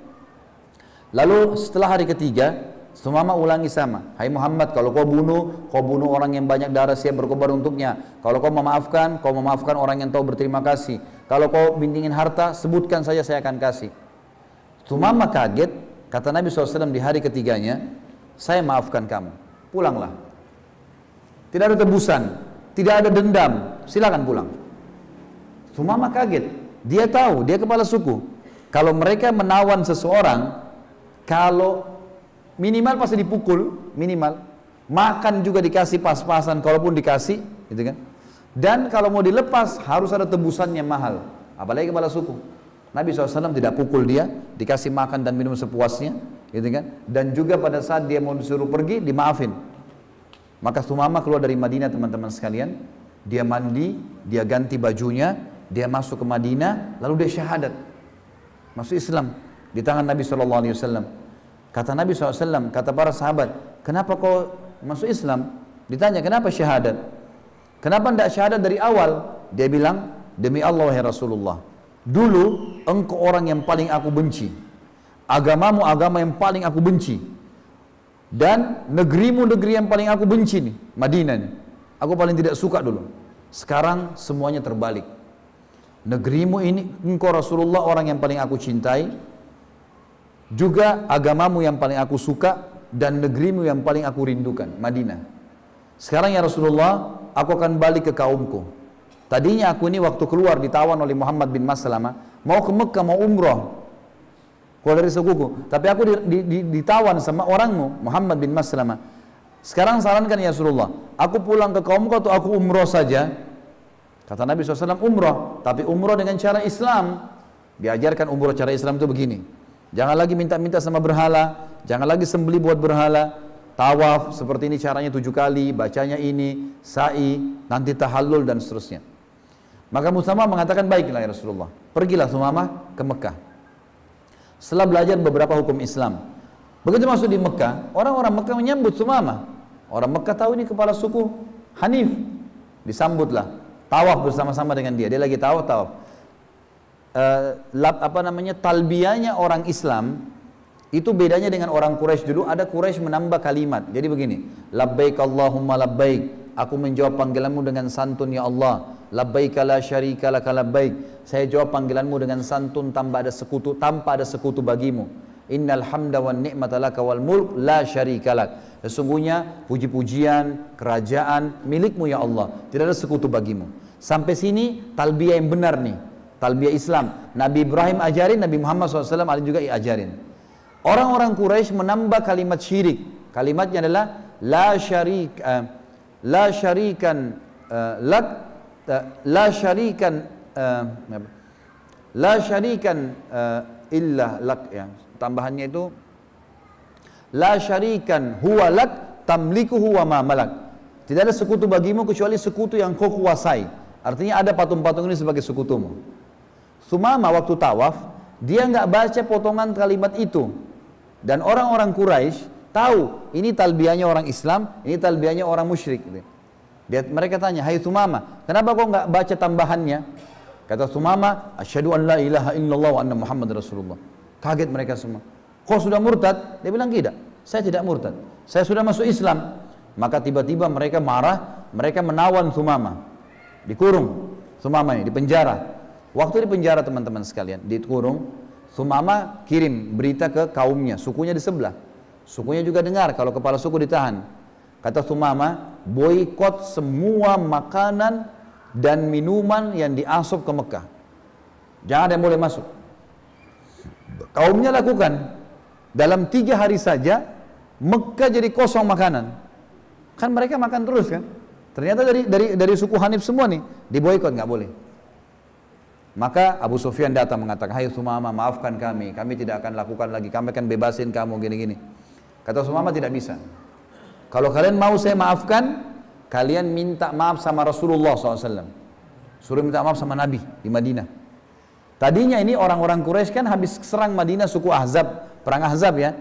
Lalu setelah hari ketiga, Sumama ulangi sama. Hai Muhammad, kalau kau bunuh orang yang banyak darah, siap berkorban untuknya. Kalau kau memaafkan orang yang tahu berterima kasih. Kalau kau bintingin harta, sebutkan saja, saya akan kasih. Sumama kaget, kata Nabi SAW di hari ketiganya, saya maafkan kamu, pulanglah. Tidak ada tebusan, tidak ada dendam, silakan pulang. Sumama kaget, dia tahu, dia kepala suku. Kalau mereka menawan seseorang, kalau minimal pasti dipukul, minimal. Makan juga dikasih pas-pasan, kalaupun dikasih, gitu kan. Dan kalau mau dilepas, harus ada tebusannya mahal. Apalagi kepala suku. Nabi SAW tidak pukul dia, dikasih makan dan minum sepuasnya, gitu kan. Dan juga pada saat dia mau disuruh pergi, dimaafin. Maka Sumama keluar dari Madinah, teman-teman sekalian. Dia mandi, dia ganti bajunya, dia masuk ke Madinah, lalu dia syahadat. Masuk Islam di tangan Nabi SAW. Kata Nabi SAW, kata para sahabat, kenapa kau masuk Islam? Ditanya, kenapa syahadat? Kenapa tidak syahadat dari awal? Dia bilang, demi Allah wahai Rasulullah, dulu engkau orang yang paling aku benci, agamamu agama yang paling aku benci, dan negerimu negeri yang paling aku benci nih, Madinah nih, aku paling tidak suka dulu. Sekarang semuanya terbalik. Negerimu ini, engkau Rasulullah orang yang paling aku cintai, juga agamamu yang paling aku suka, dan negerimu yang paling aku rindukan, Madinah. Sekarang ya Rasulullah, aku akan balik ke kaumku. Tadinya aku ini waktu keluar ditawan oleh Muhammad bin Maslamah, mau ke Mekah, mau umroh, keluar dari sukuku. Tapi aku ditawan sama orangmu, Muhammad bin Maslamah. Sekarang sarankan ya Rasulullah, aku pulang ke kaumku atau aku umroh saja? Kata Nabi SAW, umroh, tapi umroh dengan cara Islam. Diajarkan umroh cara Islam itu begini. Jangan lagi minta-minta sama berhala, jangan lagi sembeli buat berhala. Tawaf seperti ini caranya 7 kali, bacanya ini, sa'i, nanti tahallul dan seterusnya. Maka Sumama mengatakan, baiklah ya Rasulullah. Pergilah Sumama ke Mekah. Setelah belajar beberapa hukum Islam, begitu masuk di Mekah, orang-orang Mekah menyambut Sumama. Orang Mekah tahu ini kepala suku Hanif, disambutlah. Tawaf bersama-sama dengan dia. Dia lagi tawaf. Talbiyahnya orang Islam itu bedanya dengan orang Quraisy dulu. Ada Quraisy menambah kalimat. Jadi begini, labbaik Allahumma labbaik, aku menjawab panggilanmu dengan santun ya Allah. Labbaik la syarika laka labbaik, saya jawab panggilanmu dengan santun tanpa ada sekutu bagimu. Innal hamda wan ni'mata laka wal mulk la syarika lak, sesungguhnya puji-pujian, kerajaan milikmu ya Allah, tidak ada sekutu bagimu. Sampai sini talbiyah yang benar nih, talbiyah Islam. Nabi Ibrahim ajarin, Nabi Muhammad SAW ada juga ajarin. Orang-orang Quraisy menambah kalimat syirik. Kalimatnya adalah la syarikan illa lak, ya. Tambahannya itu la syarikan huwa lak tamlikuhu wa ma malak. Tidak ada sekutu bagimu kecuali sekutu yang kau kuasai. Artinya ada patung-patung ini sebagai sekutumu. Sumama waktu tawaf, dia nggak baca potongan kalimat itu. Dan orang-orang Quraisy tahu ini talbiyahnya orang Islam, ini talbiyahnya orang musyrik. Mereka tanya, hai Sumama, kenapa kau nggak baca tambahannya? Kata Sumama, asyhadu an la ilaha illallah wa anna Muhammad Rasulullah. Kaget mereka semua. Kau sudah murtad? Dia bilang tidak, saya tidak murtad, saya sudah masuk Islam. Maka tiba-tiba mereka marah, mereka menawan Sumama, dikurung Sumama ini, di penjara. Waktu di penjara teman-teman sekalian, dikurung, Sumama kirim berita ke kaumnya, sukunya di sebelah. Sukunya juga dengar kalau kepala suku ditahan. Kata Sumama, boikot semua makanan dan minuman yang diasup ke Mekah. Jangan ada yang boleh masuk. Kaumnya lakukan. Dalam 3 hari saja Mekah jadi kosong makanan. Kan mereka makan terus kan. Ternyata dari suku Hanif semua nih diboikot, nggak boleh. Maka Abu Sufyan datang mengatakan, hai Sumama, maafkan kami tidak akan lakukan lagi, kami akan bebasin kamu gini-gini. Kata Sumama, tidak bisa. Kalau kalian mau saya maafkan, kalian minta maaf sama Rasulullah SAW. Suruh minta maaf sama Nabi di Madinah. Tadinya ini orang-orang Quraisy kan habis serang Madinah suku Ahzab, perang Ahzab ya.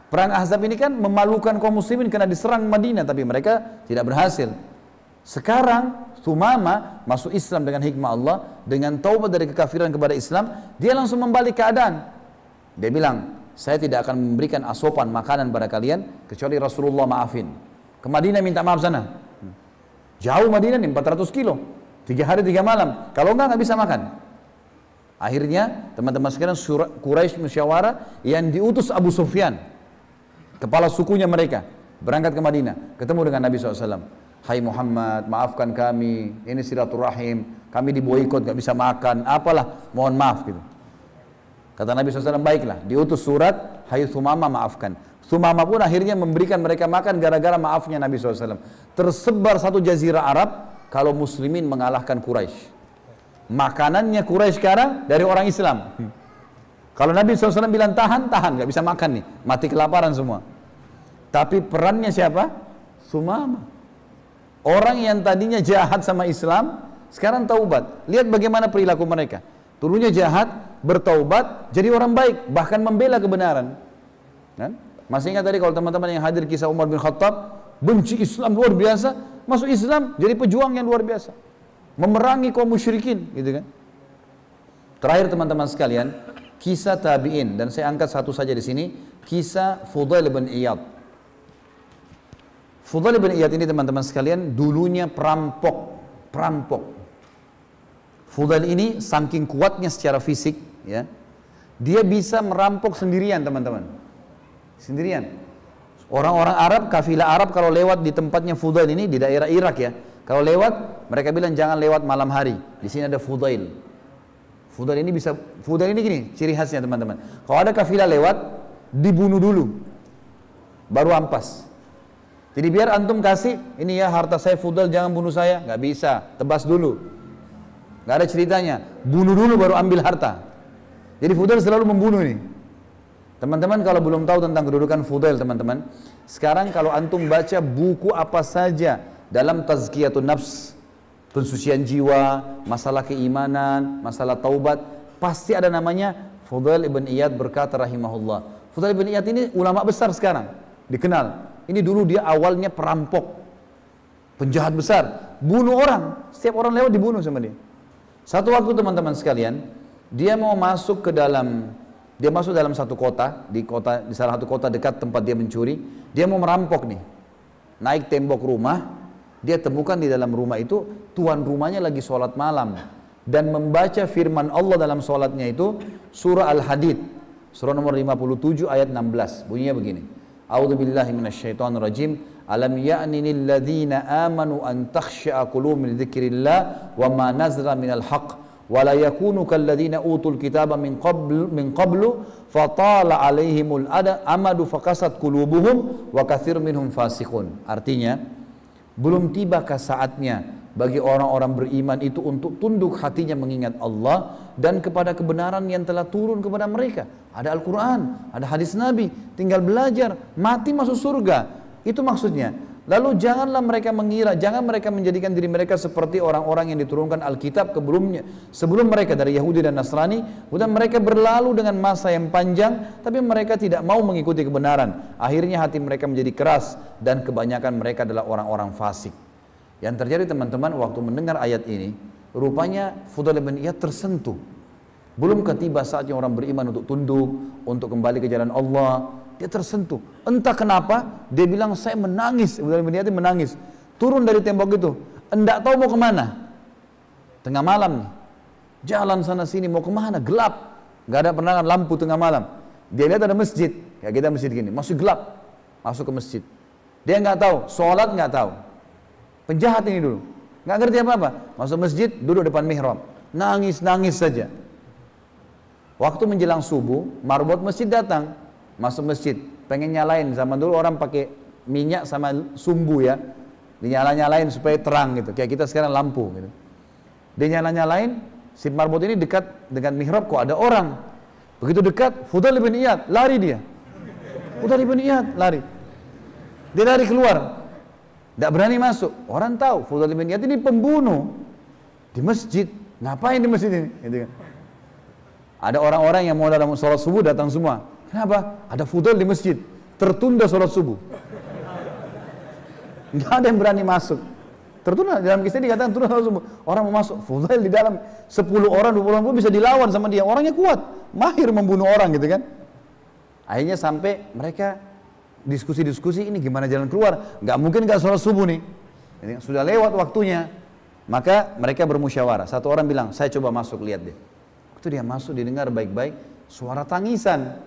Perang Ahzab ini kan memalukan kaum muslimin karena diserang Madinah, tapi mereka tidak berhasil. Sekarang Thumama masuk Islam dengan hikmah Allah, dengan taubat dari kekafiran kepada Islam, dia langsung membalik keadaan. Dia bilang, saya tidak akan memberikan asupan makanan pada kalian kecuali Rasulullah maafin. Ke Madinah minta maaf sana. Jauh Madinah nih, 400 kilo. 3 hari 3 malam. Kalau enggak bisa makan. Akhirnya teman-teman sekalian, Quraisy musyawarah, yang diutus Abu Sufyan, kepala sukunya mereka, berangkat ke Madinah, ketemu dengan Nabi SAW. Hai Muhammad, maafkan kami, ini silaturahim, kami diboikot, gak bisa makan, apalah, mohon maaf gitu. Kata Nabi SAW, baiklah, diutus surat, hai Thumama maafkan. Thumama pun akhirnya memberikan mereka makan gara-gara maafnya Nabi SAW. Tersebar satu jazirah Arab kalau muslimin mengalahkan Quraisy. Makanannya Quraisy sekarang dari orang Islam. Kalau Nabi SAW bilang tahan, gak bisa makan nih, mati kelaparan semua. Tapi perannya siapa? Thumama. Orang yang tadinya jahat sama Islam, sekarang taubat. Lihat bagaimana perilaku mereka. Dulunya jahat, bertaubat, jadi orang baik, bahkan membela kebenaran. Kan? Masih ingat tadi kalau teman-teman yang hadir kisah Umar bin Khattab, benci Islam luar biasa, masuk Islam jadi pejuang yang luar biasa, memerangi kaum musyrikin, gitu kan? Terakhir teman-teman sekalian, kisah tabi'in, dan saya angkat satu saja di sini, kisah Fudail bin Iyad. Fudail bin Iyad ini teman-teman sekalian dulunya perampok. Fudail ini saking kuatnya secara fisik, ya, dia bisa merampok sendirian teman-teman, sendirian. Orang-orang Arab, kafilah Arab kalau lewat di tempatnya Fudail ini di daerah Irak ya, kalau lewat mereka bilang jangan lewat malam hari. Di sini ada Fudail. Fudail ini gini ciri khasnya teman-teman. Kalau ada kafilah lewat, dibunuh dulu, baru ampas. Jadi biar antum kasih, ini ya harta saya Fudail, jangan bunuh saya, nggak bisa, tebas dulu. Nggak ada ceritanya, bunuh dulu baru ambil harta. Jadi Fudail selalu membunuh ini. Teman-teman kalau belum tahu tentang kedudukan Fudail teman-teman, sekarang kalau antum baca buku apa saja dalam tazkiyatun nafs, pensucian jiwa, masalah keimanan, masalah taubat, pasti ada namanya Fudail ibn Iyad berkata rahimahullah. Fudail ibn Iyad ini ulama besar sekarang, dikenal. Ini dulu dia awalnya perampok, penjahat besar, bunuh orang, setiap orang lewat dibunuh sama dia. Satu waktu teman-teman sekalian, dia mau masuk dalam satu kota, di salah satu kota dekat tempat dia mencuri, dia mau merampok nih. Naik tembok rumah, dia temukan di dalam rumah itu tuan rumahnya lagi sholat malam dan membaca firman Allah dalam sholatnya itu surah Al-Hadid, surah nomor 57 ayat 16. Bunyinya begini. A'udzubillahi minasyaitonirrajim. Alam ya'ni lil ladzina amanu an takhsha'a qulubuhum li dzikrillah wa ma nazala minal haqq wa la yakunu kal ladzina utul kitaba min qablu fatala 'alaihimul amadu faqasat qulubuhum wa katsirun minhum fasiqun. Artinya, belum tibakah saatnya bagi orang-orang beriman itu untuk tunduk hatinya mengingat Allah dan kepada kebenaran yang telah turun kepada mereka. Ada Al-Quran, ada hadis Nabi, tinggal belajar, mati masuk surga. Itu maksudnya. Lalu janganlah mereka mengira, jangan mereka menjadikan diri mereka seperti orang-orang yang diturunkan Alkitab sebelum mereka dari Yahudi dan Nasrani. Kemudian mereka berlalu dengan masa yang panjang, tapi mereka tidak mau mengikuti kebenaran. Akhirnya hati mereka menjadi keras dan kebanyakan mereka adalah orang-orang fasik. Yang terjadi teman-teman waktu mendengar ayat ini, rupanya Fudail bin Iyad tersentuh. Belum ketiba saatnya orang beriman untuk tunduk, untuk kembali ke jalan Allah. Dia tersentuh. Entah kenapa, dia bilang saya menangis. Fudail bin Iyad menangis. Turun dari tembok itu. Enggak tahu mau kemana. Tengah malam nih. Jalan sana sini mau kemana? Gelap. Gak ada penerangan lampu tengah malam. Dia lihat ada masjid. Kayak kita masjid gini. Masih gelap. Masuk ke masjid. Dia nggak tahu. Sholat nggak tahu. Penjahat ini dulu. Nggak ngerti apa-apa. Masuk masjid, duduk depan mihrab. Nangis saja. Waktu menjelang subuh, marbot masjid datang. Masuk masjid, pengen nyalain. Zaman dulu orang pakai minyak sama sumbu ya, dinyala-nyalain supaya terang gitu. Kayak kita sekarang lampu gitu. Dia nyala-nyalain, si marbot ini dekat dengan mihrab, kok ada orang. Begitu dekat, Fudail bin Iyad, lari dia. Fudail bin Iyad, lari. Dia lari keluar, tidak berani masuk. Orang tahu, Fudail bin Iyad ini pembunuh. Di masjid, ngapain di masjid ini? Gitu kan. Ada orang-orang yang mau dalam sholat subuh datang semua. Kenapa? Ada Fudail di masjid. Tertunda sholat subuh. Nggak ada yang berani masuk. Tertuduh dalam kisah dikatakan turun orang mau masuk. Fudail di dalam 10 orang, 20 orang pun bisa dilawan sama dia. Orangnya kuat, mahir membunuh orang gitu kan. Akhirnya sampai mereka diskusi-diskusi ini gimana jalan keluar. Nggak mungkin nggak sholat subuh nih. Sudah lewat waktunya. Maka mereka bermusyawarah. Satu orang bilang, saya coba masuk, lihat deh. Waktu dia masuk, didengar baik-baik, suara tangisan.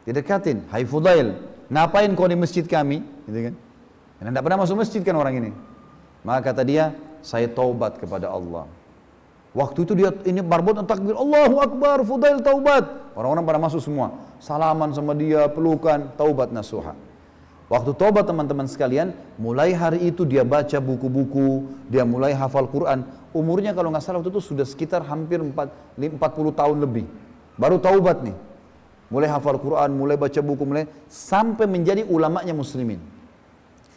Didekatin, hai Fudail, ngapain kau di masjid kami? Gitu kan? Karena tidak pernah masuk masjid kan orang ini. Maka kata dia, saya taubat kepada Allah. Waktu itu dia ini marbot takbir, Allahu Akbar, Fudail taubat. Orang-orang pada masuk semua, salaman sama dia, pelukan, taubat nasuha. Waktu taubat teman-teman sekalian, mulai hari itu dia baca buku-buku, dia mulai hafal Quran. Umurnya kalau nggak salah waktu itu sudah sekitar hampir 40 tahun lebih. Baru taubat nih. Mulai hafal Quran, mulai baca buku, mulai sampai menjadi ulamanya muslimin.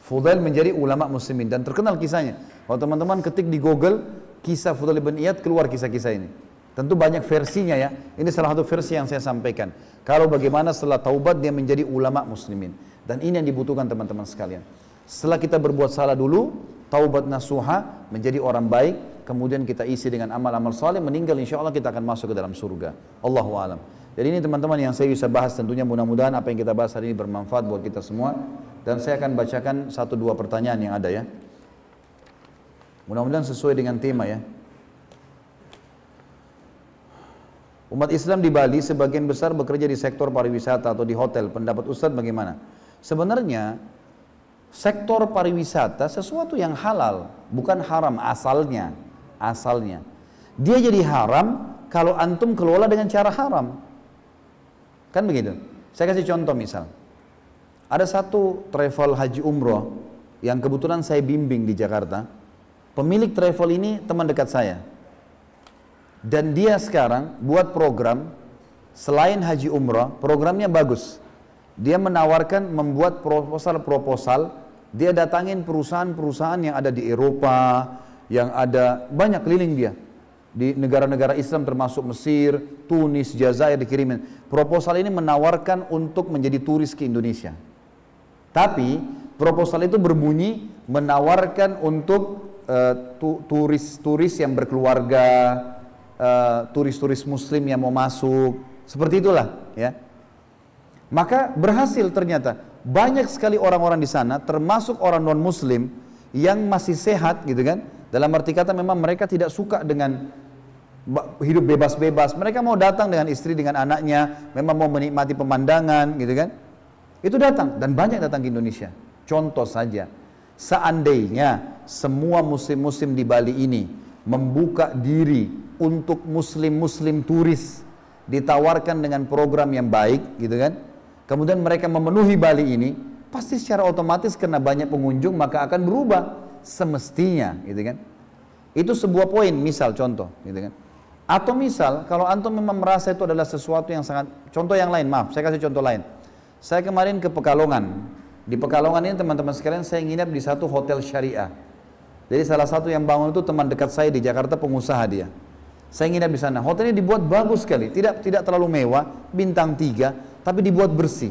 Fudail menjadi ulama muslimin dan terkenal kisahnya. Kalau teman-teman ketik di Google kisah Fudail bin Iyad, keluar kisah-kisah ini. Tentu banyak versinya ya. Ini salah satu versi yang saya sampaikan. Kalau bagaimana setelah taubat dia menjadi ulama muslimin. Dan ini yang dibutuhkan teman-teman sekalian. Setelah kita berbuat salah dulu, taubat nasuha, menjadi orang baik, kemudian kita isi dengan amal-amal saleh, meninggal insya Allah kita akan masuk ke dalam surga. Allahu a'lam. Jadi ini teman-teman yang saya bisa bahas, tentunya mudah-mudahan apa yang kita bahas hari ini bermanfaat buat kita semua. Dan saya akan bacakan 1-2 pertanyaan yang ada ya. Mudah-mudahan sesuai dengan tema ya. Umat Islam di Bali sebagian besar bekerja di sektor pariwisata atau di hotel. Pendapat Ustadz bagaimana? Sebenarnya sektor pariwisata sesuatu yang halal, bukan haram asalnya. Asalnya. Dia jadi haram kalau antum kelola dengan cara haram. Kan begitu? Saya kasih contoh misal. Ada satu travel haji umroh yang kebetulan saya bimbing di Jakarta. Pemilik travel ini teman dekat saya. Dan dia sekarang buat program selain haji umroh, programnya bagus. Dia menawarkan membuat proposal, dia datangin perusahaan-perusahaan yang ada di Eropa, yang ada banyak keliling dia. Di negara-negara Islam termasuk Mesir, Tunis, Jazair dikirimin. Proposal ini menawarkan untuk menjadi turis ke Indonesia. Tapi proposal itu berbunyi menawarkan untuk turis-turis yang berkeluarga, turis-turis muslim yang mau masuk, seperti itulah ya. Maka berhasil ternyata banyak sekali orang-orang di sana, termasuk orang non muslim yang masih sehat gitu kan. Dalam arti kata memang mereka tidak suka dengan hidup bebas-bebas, mereka mau datang dengan istri, dengan anaknya, memang mau menikmati pemandangan gitu kan. Itu datang, dan banyak datang ke Indonesia. Contoh saja, seandainya semua muslim-muslim di Bali ini membuka diri untuk muslim-muslim turis, ditawarkan dengan program yang baik gitu kan, kemudian mereka memenuhi Bali ini, pasti secara otomatis karena banyak pengunjung maka akan berubah semestinya gitu kan. Itu sebuah poin, misal contoh gitu kan. Atau misal kalau antum memang merasa itu adalah sesuatu yang sangat, contoh yang lain, maaf saya kasih contoh lain. Saya kemarin ke Pekalongan. Di Pekalongan ini teman-teman sekalian saya nginap di satu hotel syariah. Jadi salah satu yang bangun itu teman dekat saya di Jakarta, pengusaha dia. Saya nginap di sana. Hotelnya dibuat bagus sekali, tidak terlalu mewah, bintang 3, tapi dibuat bersih.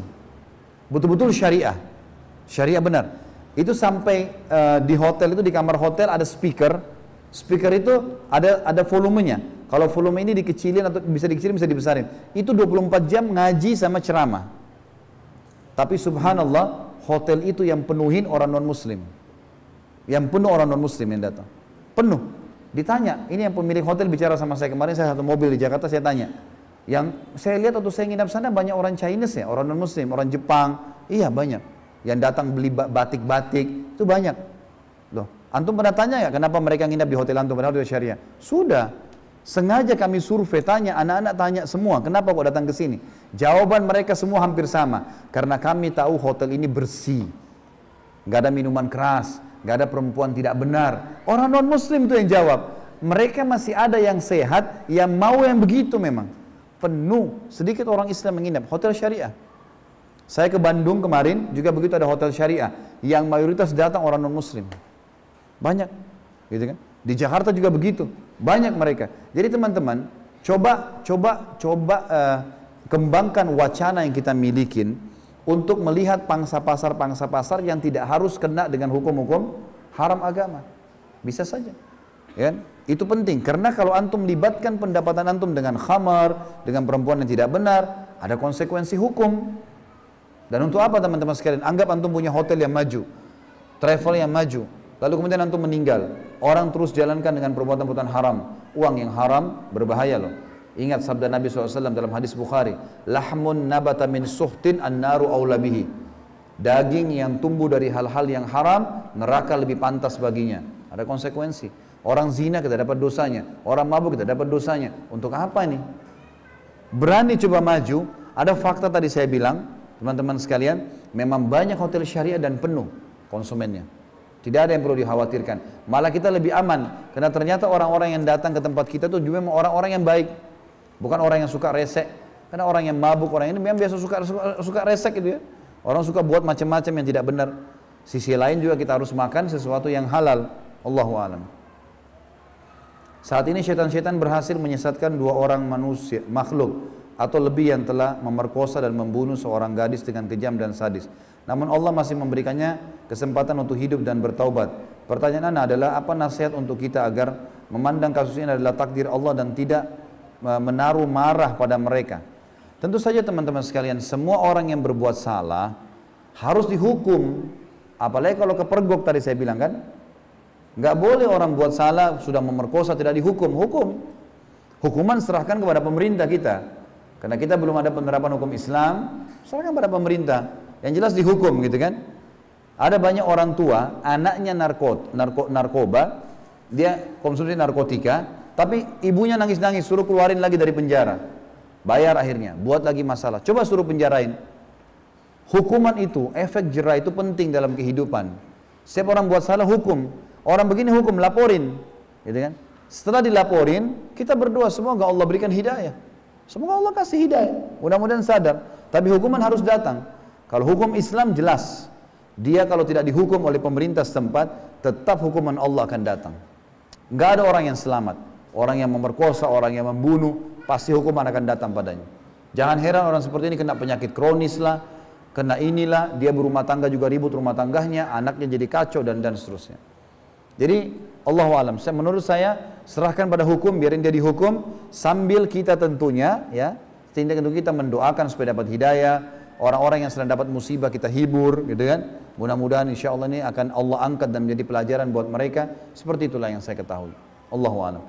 Betul-betul syariah. Syariah benar. Itu sampai di hotel itu, di kamar hotel ada speaker. Speaker itu ada volumenya. Kalau volume ini dikecilin atau bisa dikecilin bisa dibesarin. Itu 24 jam ngaji sama ceramah. Tapi subhanallah, hotel itu yang penuhin orang non muslim. Yang penuh orang non muslim yang datang. Penuh. Ditanya, ini yang pemilik hotel bicara sama saya kemarin, saya satu mobil di Jakarta, saya tanya. Yang saya lihat waktu saya nginap sana banyak orang Chinese ya, orang non muslim, orang Jepang. Iya banyak. Yang datang beli batik-batik, itu banyak. Loh, antum pernah tanya ya kenapa mereka nginap di hotel antum, padahal hotel syariah? Sudah. Sengaja kami survei, tanya, anak-anak tanya semua, kenapa kok datang ke sini? Jawaban mereka semua hampir sama, karena kami tahu hotel ini bersih, nggak ada minuman keras, nggak ada perempuan tidak benar. Orang non muslim itu yang jawab. Mereka masih ada yang sehat, yang mau yang begitu memang. Penuh, sedikit orang Islam menginap, hotel syariah. Saya ke Bandung kemarin, juga begitu ada hotel syariah, yang mayoritas datang orang non muslim. Banyak, gitu kan? Di Jakarta juga begitu, banyak mereka. Jadi teman-teman, coba kembangkan wacana yang kita milikin untuk melihat pangsa pasar yang tidak harus kena dengan hukum-hukum haram agama. Bisa saja. Ya, itu penting karena kalau antum libatkan pendapatan antum dengan khamar, dengan perempuan yang tidak benar, ada konsekuensi hukum. Dan untuk apa teman-teman sekalian? Anggap antum punya hotel yang maju, travel yang maju, lalu kemudian antum meninggal, orang terus jalankan dengan perbuatan-perbuatan haram, uang yang haram berbahaya loh. Ingat sabda Nabi SAW dalam hadis Bukhari, lahmun nabata min suhtin an-naru awla bihi. Daging yang tumbuh dari hal-hal yang haram, neraka lebih pantas baginya. Ada konsekuensi. Orang zina kita dapat dosanya, orang mabuk kita dapat dosanya. Untuk apa ini? Berani coba maju. Ada fakta tadi saya bilang, teman-teman sekalian, memang banyak hotel syariah dan penuh konsumennya. Tidak ada yang perlu dikhawatirkan. Malah kita lebih aman, karena ternyata orang-orang yang datang ke tempat kita itu juga memang orang-orang yang baik. Bukan orang yang suka resek. Karena orang yang mabuk, orang ini memang biasa suka resek gitu ya. Orang suka buat macam-macam yang tidak benar. Sisi lain juga kita harus makan sesuatu yang halal. Allahu a'lam. Saat ini syaitan-syaitan berhasil menyesatkan 2 orang manusia, makhluk atau lebih yang telah memerkosa dan membunuh seorang gadis dengan kejam dan sadis. Namun Allah masih memberikannya kesempatan untuk hidup dan bertaubat. Pertanyaan Anda adalah apa nasihat untuk kita agar memandang kasus ini adalah takdir Allah dan tidak menaruh marah pada mereka? Tentu saja teman-teman sekalian, semua orang yang berbuat salah harus dihukum. Apalagi kalau kepergok tadi saya bilang kan, nggak boleh orang buat salah sudah memerkosa tidak dihukum. Hukuman serahkan kepada pemerintah kita, karena kita belum ada penerapan hukum Islam. Serahkan pada pemerintah, yang jelas dihukum gitu kan. Ada banyak orang tua anaknya narkoba, dia konsumsi narkotika, tapi ibunya nangis-nangis suruh keluarin lagi dari penjara, bayar akhirnya, buat lagi masalah, coba suruh penjarain. Hukuman itu, efek jerah itu penting dalam kehidupan. Setiap orang buat salah hukum. Orang begini hukum, laporin, gitu kan? Setelah dilaporin, kita berdoa semoga Allah berikan hidayah. Semoga Allah kasih hidayah. Mudah-mudahan sadar. Tapi hukuman harus datang. Kalau hukum Islam jelas, dia kalau tidak dihukum oleh pemerintah setempat, tetap hukuman Allah akan datang. Nggak ada orang yang selamat. Orang yang memerkosa, orang yang membunuh, pasti hukuman akan datang padanya. Jangan heran orang seperti ini kena penyakit kronis lah, kena inilah, dia berumah tangga juga ribut rumah tangganya, anaknya jadi kacau dan seterusnya. Jadi Allahu a'lam. Menurut saya serahkan pada hukum, biarin dia dihukum, sambil kita tentunya ya, tentu kita mendoakan supaya dapat hidayah. Orang-orang yang sedang dapat musibah kita hibur, gitu kan? Mudah-mudahan insya Allah ini akan Allah angkat dan menjadi pelajaran buat mereka. Seperti itulah yang saya ketahui. Allahu a'lam.